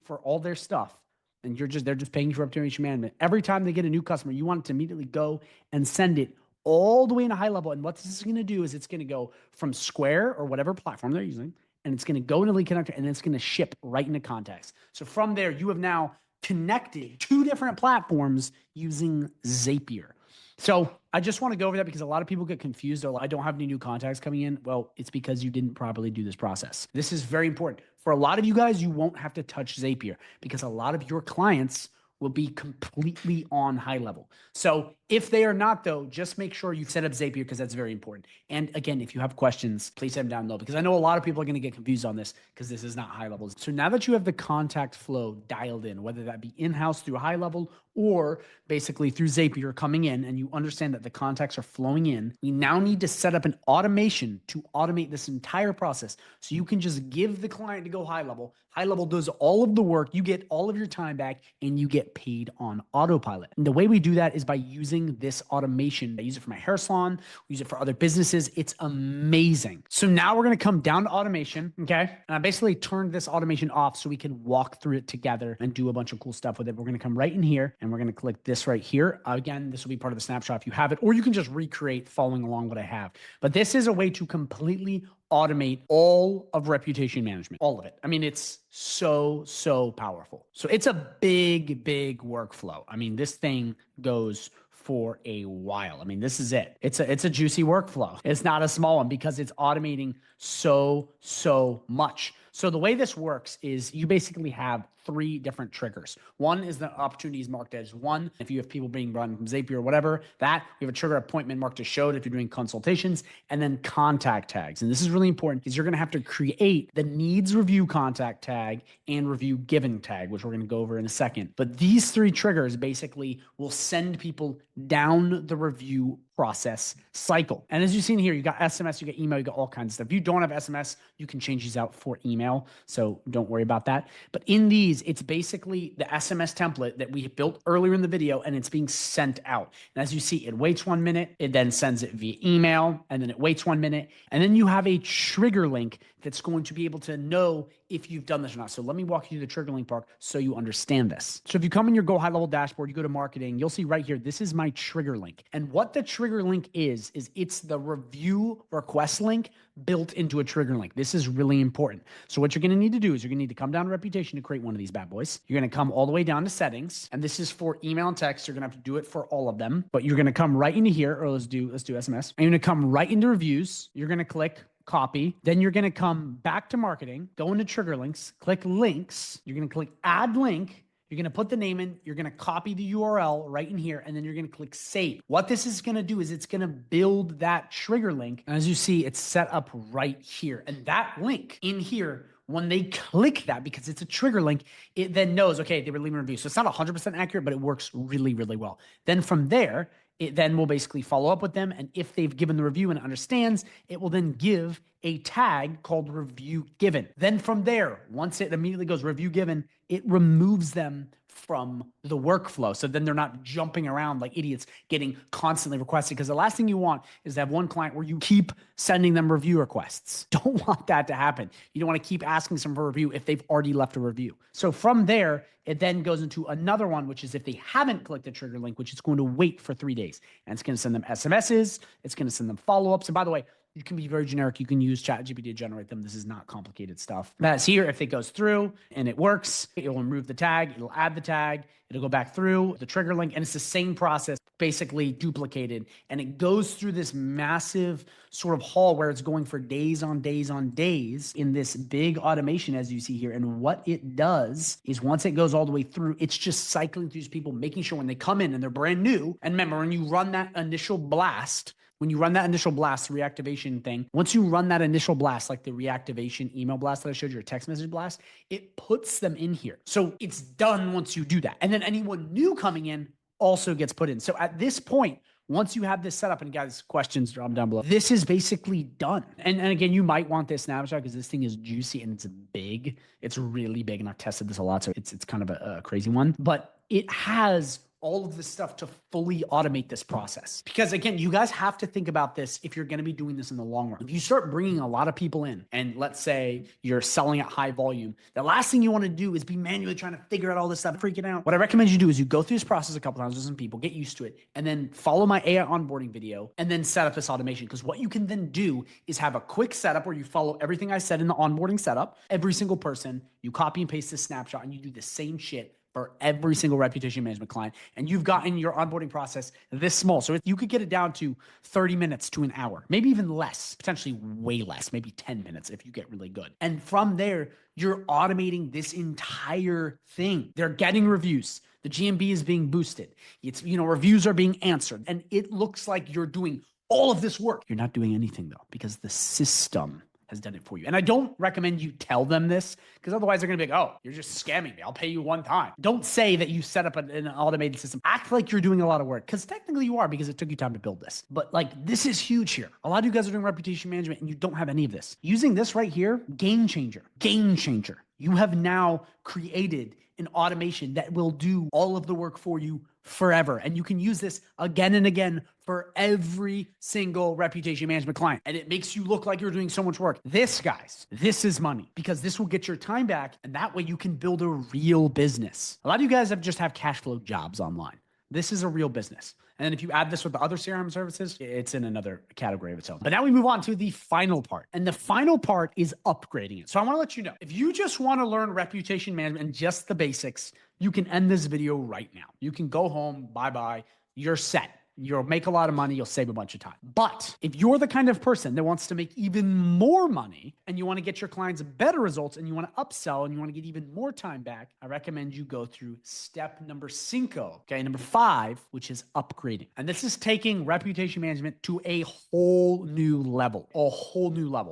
for all their stuff, and they're just paying you for reputation management, every time they get a new customer, you want it to immediately go and send it all the way into HighLevel. And what this is going to do is it's going to go from Square or whatever platform they're using, and it's going to go into lead connector, and then it's going to ship right into contacts. So from there, you have now connected 2 different platforms using Zapier. So I just want to go over that because a lot of people get confused. They're like, I don't have any new contacts coming in. Well, it's because you didn't properly do this process. This is very important. For a lot of you guys, you won't have to touch Zapier because a lot of your clients will be completely on HighLevel. So If they are not though, just make sure you've set up Zapier because that's very important. And again, if you have questions, please send them down below because I know a lot of people are going to get confused on this because this is not high levels. So now that you have the contact flow dialed in, whether that be in-house through high level or basically through Zapier coming in, and you understand that the contacts are flowing in, we now need to set up an automation to automate this entire process. So you can just give the client to go high level. High level does all of the work. You get all of your time back and you get paid on autopilot. And the way we do that is by using this automation. I use it for my hair salon. We use it for other businesses. It's amazing. So now we're going to come down to automation. Okay. And I basically turned this automation off so we can walk through it together and do a bunch of cool stuff with it. We're going to come right in here and we're going to click this right here. Again, this will be part of the snapshot if you have it, or you can just recreate following along what I have. But this is a way to completely automate all of reputation management, all of it. I mean, it's so powerful. So it's a big workflow. I mean, this thing goes for a while. I mean, this is it. It's a juicy workflow. It's not a small one because it's automating so much. So the way this works is you basically have 3 different triggers. One is the opportunities marked as 1. If you have people being run from Zapier or whatever, that we have a trigger appointment marked as showed if you're doing consultations, and then contact tags. And this is really important because you're going to have to create the needs review contact tag and review given tag, which we're going to go over in a second. But these 3 triggers basically will send people down the review process cycle. And as you've seen here, you got SMS, you got email, you got all kinds of stuff. If you don't have SMS, you can change these out for email. So don't worry about that. But in these, it's basically the SMS template that we built earlier in the video, and it's being sent out. And as you see, it waits 1 minute, it then sends it via email, and then it waits 1 minute. And then you have a trigger link that's going to be able to know if you've done this or not. So let me walk you through the trigger link part so you understand this. So if you come in your Go High Level dashboard, you go to marketing, you'll see right here, this is my trigger link. And what the trigger link is it's the review request link built into a trigger link. This is really important. So what you're going to need to do is you're going to need to come down to reputation to create one of these bad boys. You're going to come all the way down to settings. And this is for email and text. You're going to have to do it for all of them, but you're going to come right into here, or let's do SMS. And you're going to come right into reviews. You're going to click copy. Then you're going to come back to marketing, go into trigger links, click links. You're going to click add link. You're going to put the name in, you're going to copy the URL right in here, and then you're going to click save. What this is going to do is it's going to build that trigger link. And as you see, it's set up right here. And that link in here, when they click that, because it's a trigger link, it then knows, okay, they were leaving a review. So it's not 100% accurate, but it works really well. Then from there, it then will basically follow up with them. And if they've given the review and it understands, it will then give a tag called review given. Then from there, once it immediately goes review given, it removes them from the workflow. So then they're not jumping around like idiots getting constantly requested, because the last thing you want is to have one client where you keep sending them review requests. Don't want that to happen. You don't want to keep asking someone for a review if they've already left a review. So from there, it then goes into another one, which is if they haven't clicked the trigger link, which is going to wait for 3 days. And it's going to send them SMSs. It's going to send them follow-ups. And by the way, you can be very generic. You can use ChatGPT to generate them. This is not complicated stuff. That's here. If it goes through and it works, it'll remove the tag. It'll add the tag. It'll go back through the trigger link. And it's the same process, basically duplicated. And it goes through this massive sort of haul where it's going for days on days on days in this big automation, as you see here. And what it does is once it goes all the way through, it's just cycling through these people, making sure when they come in and they're brand new. And remember, when you run that initial blast, the reactivation thing, once you run that initial blast, like the reactivation email blast that I showed you, or text message blast, it puts them in here. So it's done once you do that. And then anyone new coming in also gets put in. So at this point, once you have this set up, and guys, questions, drop them down below. This is basically done. And again, you might want this snapshot because this thing is juicy and it's big. It's really big, and I've tested this a lot, so it's kind of a crazy one. But it has all of this stuff to fully automate this process. Because again, you guys have to think about this if you're going to be doing this in the long run. If you start bringing a lot of people in, and let's say you're selling at high volume, the last thing you want to do is be manually trying to figure out all this stuff, freaking out. What I recommend you do is you go through this process a couple times with some people, get used to it, and then follow my AI onboarding video, and then set up this automation. Because what you can then do is have a quick setup where you follow everything I said in the onboarding setup. Every single person, you copy and paste this snapshot, and you do the same shit for every single reputation management client. And you've gotten your onboarding process this small. So if you could get it down to 30 minutes to an hour, maybe even less, potentially way less, maybe 10 minutes if you get really good. And from there, you're automating this entire thing. They're getting reviews. The GMB is being boosted. It's, reviews are being answered. And it looks like you're doing all of this work. You're not doing anything though, because the system has done it for you. And I don't recommend you tell them this, because otherwise they're going to be like, oh, you're just scamming me. I'll pay you one time. Don't say that you set up an automated system. Act like you're doing a lot of work, because technically you are, because it took you time to build this. But this is huge here. A lot of you guys are doing reputation management and you don't have any of this. Using this right here, game changer, game changer. You have now created an automation that will do all of the work for you forever. And you can use this again and again for every single reputation management client. And it makes you look like you're doing so much work. This, guys, this is money, because this will get your time back. And that way you can build a real business. A lot of you guys just have cash flow jobs online. This is a real business. And then if you add this with the other CRM services, it's in another category of its own. But now we move on to the final part. And the final part is upgrading it. So I want to let you know, if you just want to learn reputation management and just the basics, you can end this video right now. You can go home, bye-bye, you're set. You'll make a lot of money. You'll save a bunch of time. But if you're the kind of person that wants to make even more money and you want to get your clients better results and you want to upsell and you want to get even more time back, I recommend you go through step number 5, okay? Number 5, which is upgrading. And this is taking reputation management to a whole new level,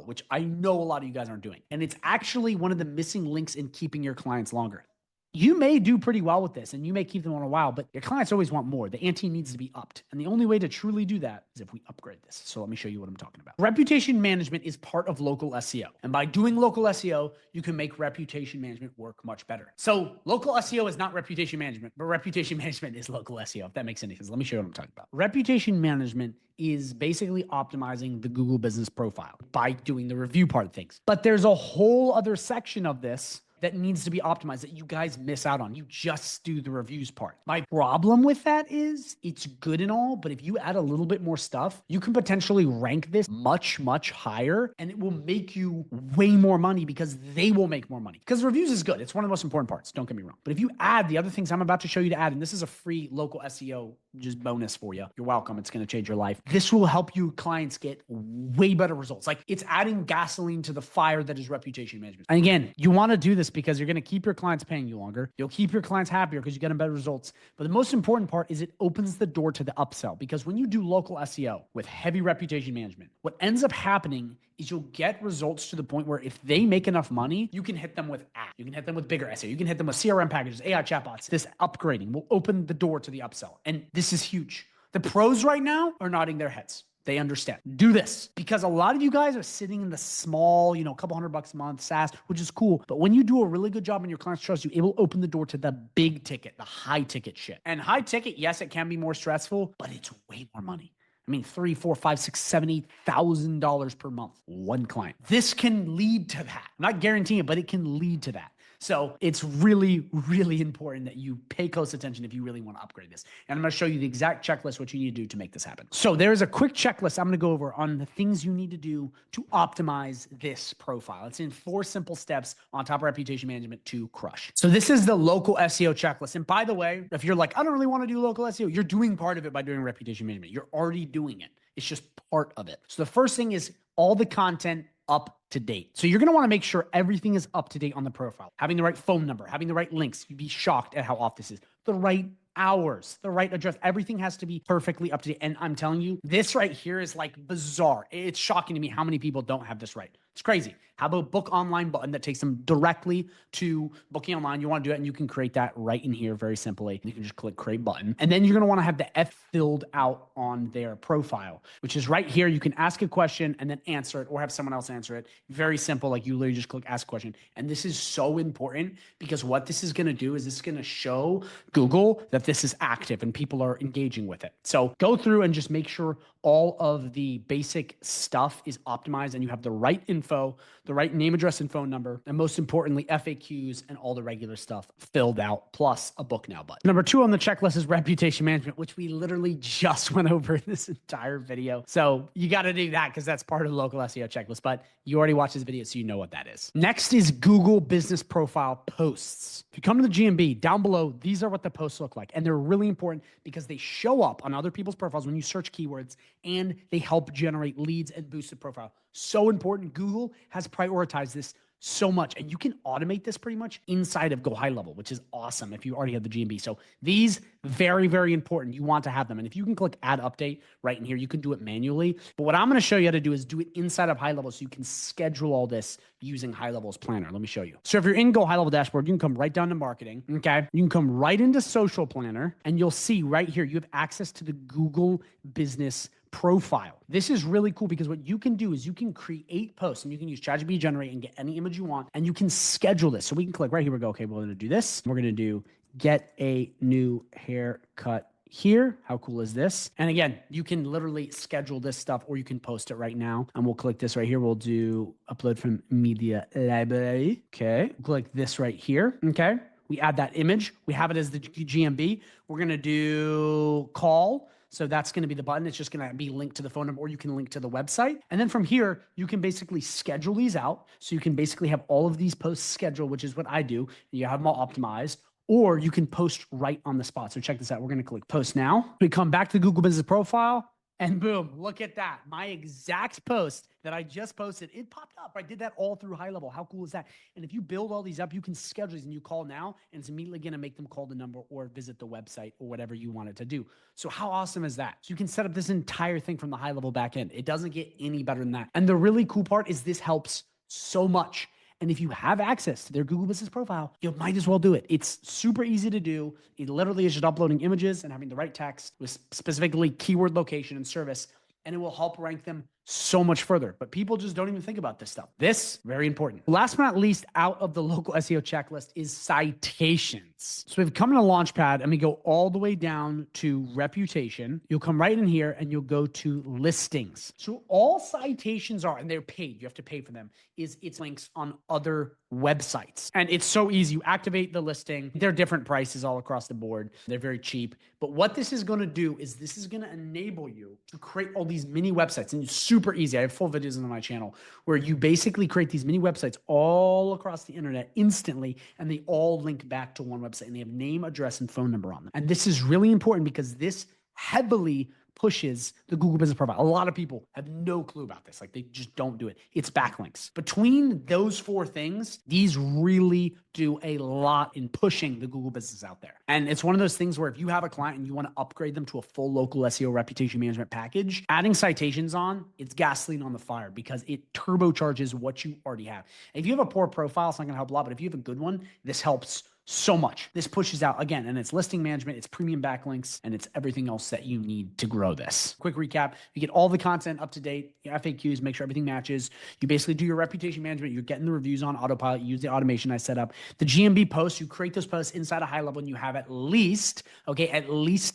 which I know a lot of you guys aren't doing. And it's actually one of the missing links in keeping your clients longer. You may do pretty well with this and you may keep them on a while, but your clients always want more. The ante needs to be upped. And the only way to truly do that is if we upgrade this. So let me show you what I'm talking about. Reputation management is part of local SEO. And by doing local SEO, you can make reputation management work much better. So local SEO is not reputation management, but reputation management is local SEO, if that makes any sense. Let me show you what I'm talking about. Reputation management is basically optimizing the Google business profile by doing the review part of things. But there's a whole other section of this that needs to be optimized that you guys miss out on. You just do the reviews part. My problem with that is it's good and all, but if you add a little bit more stuff, you can potentially rank this much, much higher, and it will make you way more money because they will make more money. Because reviews is good. It's one of the most important parts. Don't get me wrong. But if you add the other things I'm about to show you to add, and this is a free local SEO just bonus for you. You're welcome. It's going to change your life. This will help you clients get way better results. Like, it's adding gasoline to the fire that is reputation management. And again, you want to do this because you're going to keep your clients paying you longer. You'll keep your clients happier because you get them better results. But the most important part is it opens the door to the upsell, because when you do local SEO with heavy reputation management, what ends up happening is you'll get results to the point where if they make enough money, you can hit them with ads. You can hit them with bigger SEO. You can hit them with CRM packages, AI chatbots. This upgrading will open the door to the upsell. And this is huge. The pros right now are nodding their heads. They understand. Do this, because a lot of you guys are sitting in the small, a couple $100 a month SaaS, which is cool. But when you do a really good job and your clients trust you, it will open the door to the big ticket, the high ticket shit. And high ticket, yes, it can be more stressful, but it's way more money. I mean, $3,000, $4,000, $5,000, $6,000, $7,000 per month, one client. This can lead to that. I'm not guaranteeing it, but it can lead to that. So it's really, really important that you pay close attention if you really want to upgrade this. And I'm going to show you the exact checklist, what you need to do to make this happen. So there's a quick checklist I'm going to go over on the things you need to do to optimize this profile. It's in 4 simple steps on top of reputation management to crush. So this is the local SEO checklist. And by the way, if you're like, I don't really want to do local SEO, you're doing part of it by doing reputation management. You're already doing it. It's just part of it. So the first thing is all the content up to date. So you're going to want to make sure everything is up to date on the profile, having the right phone number, having the right links. You'd be shocked at how off this is. The right hours, the right address. Everything has to be perfectly up to date. And I'm telling you, this right here is like bizarre. It's shocking to me how many people don't have this right. It's crazy. How about book online button that takes them directly to booking online? You want to do it, and you can create that right in here very simply. You can just click create button. And then you're going to want to have the F filled out on their profile, which is right here. You can ask a question and then answer it, or have someone else answer it. Very simple. Like, you literally just click ask question. And this is so important, because what this is going to do is this is going to show Google that this is active and people are engaging with it. So go through and just make sure all of the basic stuff is optimized and you have the right information info, the right name, address, and phone number, and most importantly, FAQs and all the regular stuff filled out, plus a book now button. Number 2 on the checklist is reputation management, which we literally just went over in this entire video. So you got to do that because that's part of the local SEO checklist, but you already watched this video, so you know what that is. Next is Google Business Profile posts. If you come to the GMB, down below, these are what the posts look like. And they're really important because they show up on other people's profiles when you search keywords, and they help generate leads and boost the profile. So important. Google has prioritized this so much, and you can automate this pretty much inside of GoHighLevel, which is awesome if you already have the GMB. So these very, very important. You want to have them. And if you can click add update right in here, you can do it manually. But what I'm going to show you how to do is do it inside of HighLevel so you can schedule all this using HighLevel's planner. Let me show you. So if you're in GoHighLevel dashboard, you can come right down to marketing. Okay. You can come right into social planner, and you'll see right here, you have access to the Google Business Profile. This is really cool because what you can do is you can create posts, and you can use ChatGPT generate and get any image you want, and you can schedule this. So we can click right here. We go, okay, we're going to do this. We're going to do get a new haircut here. How cool is this? And again, you can literally schedule this stuff, or you can post it right now. And we'll click this right here. We'll do upload from media library. Okay. Click this right here. Okay. We add that image. We have it as the GMB. We're going to do call. So that's going to be the button. It's just going to be linked to the phone number, or you can link to the website. And then from here, you can basically schedule these out. So you can basically have all of these posts scheduled, which is what I do. You have them all optimized, or you can post right on the spot. So check this out. We're going to click post now. We come back to the Google Business Profile, and boom, look at that. My exact post that I just posted, it popped up. I did that all through HighLevel. How cool is that? And if you build all these up, you can schedule these, and you call now, and it's immediately going to make them call the number or visit the website or whatever you want it to do. So how awesome is that? So you can set up this entire thing from the HighLevel backend. It doesn't get any better than that. And the really cool part is this helps so much. And if you have access to their Google Business Profile, you might as well do it. It's super easy to do. It literally is just uploading images and having the right text with specifically keyword, location, and service, and it will help rank them so much further. But people just don't even think about this stuff. This, very important. Last but not least, out of the local SEO checklist is citations. So we've come to Launchpad, and we go all the way down to reputation. You'll come right in here, and you'll go to listings. So all citations are, and they're paid, you have to pay for them, is it's links on other websites. And it's so easy. You activate the listing. They're different prices all across the board. They're very cheap. But what this is going to do is this is going to enable you to create all these mini websites, and it's super easy. I have full videos on my channel where you basically create these mini websites all across the internet instantly, and they all link back to one website, and they have name, address, and phone number on them. And this is really important because this heavily pushes the Google Business Profile. A lot of people have no clue about this. Like, they just don't do it. It's backlinks. Between those 4 things, these really do a lot in pushing the Google business out there. And it's one of those things where if you have a client and you want to upgrade them to a full local SEO reputation management package, adding citations on, it's gasoline on the fire because it turbocharges what you already have. If you have a poor profile, it's not going to help a lot, but if you have a good one, this helps so much. This pushes out again, and it's listing management, it's premium backlinks, and it's everything else that you need to grow this. Quick recap: you get all the content up to date, your FAQs, make sure everything matches. You basically do your reputation management. You're getting the reviews on autopilot. You use the automation I set up. The GMB posts, you create those posts inside of HighLevel, and you have at least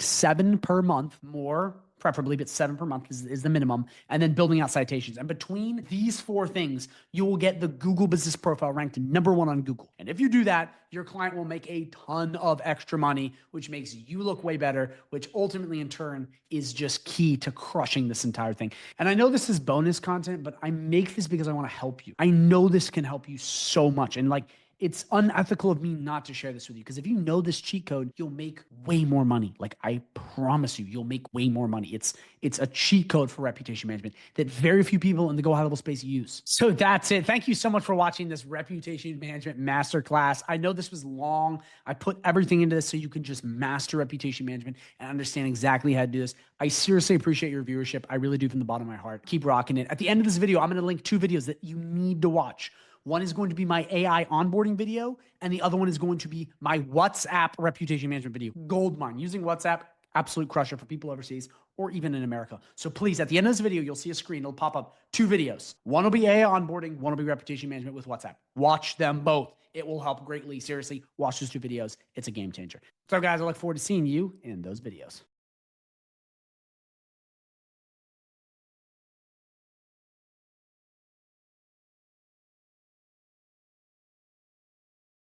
7 per month, more preferably, but 7 per month is the minimum, and then building out citations. And between these 4 things, you will get the Google Business Profile ranked #1 on Google. And if you do that, your client will make a ton of extra money, which makes you look way better, which ultimately in turn is just key to crushing this entire thing. And I know this is bonus content, but I make this because I want to help you. I know this can help you so much. And it's unethical of me not to share this with you, because if you know this cheat code, you'll make way more money. Like, I promise you, you'll make way more money. It's a cheat code for reputation management that very few people in the GoHighLevel space use. So that's it. Thank you so much for watching this reputation management masterclass. I know this was long. I put everything into this so you can just master reputation management and understand exactly how to do this. I seriously appreciate your viewership. I really do, from the bottom of my heart. Keep rocking it. At the end of this video, I'm going to link 2 videos that you need to watch. One is going to be my AI onboarding video, and the other one is going to be my WhatsApp reputation management video. Goldmine. Using WhatsApp, absolute crusher for people overseas or even in America. So please, at the end of this video, you'll see a screen. It'll pop up 2 videos. One will be AI onboarding. One will be reputation management with WhatsApp. Watch them both. It will help greatly. Seriously, watch those 2 videos. It's a game changer. So guys, I look forward to seeing you in those videos.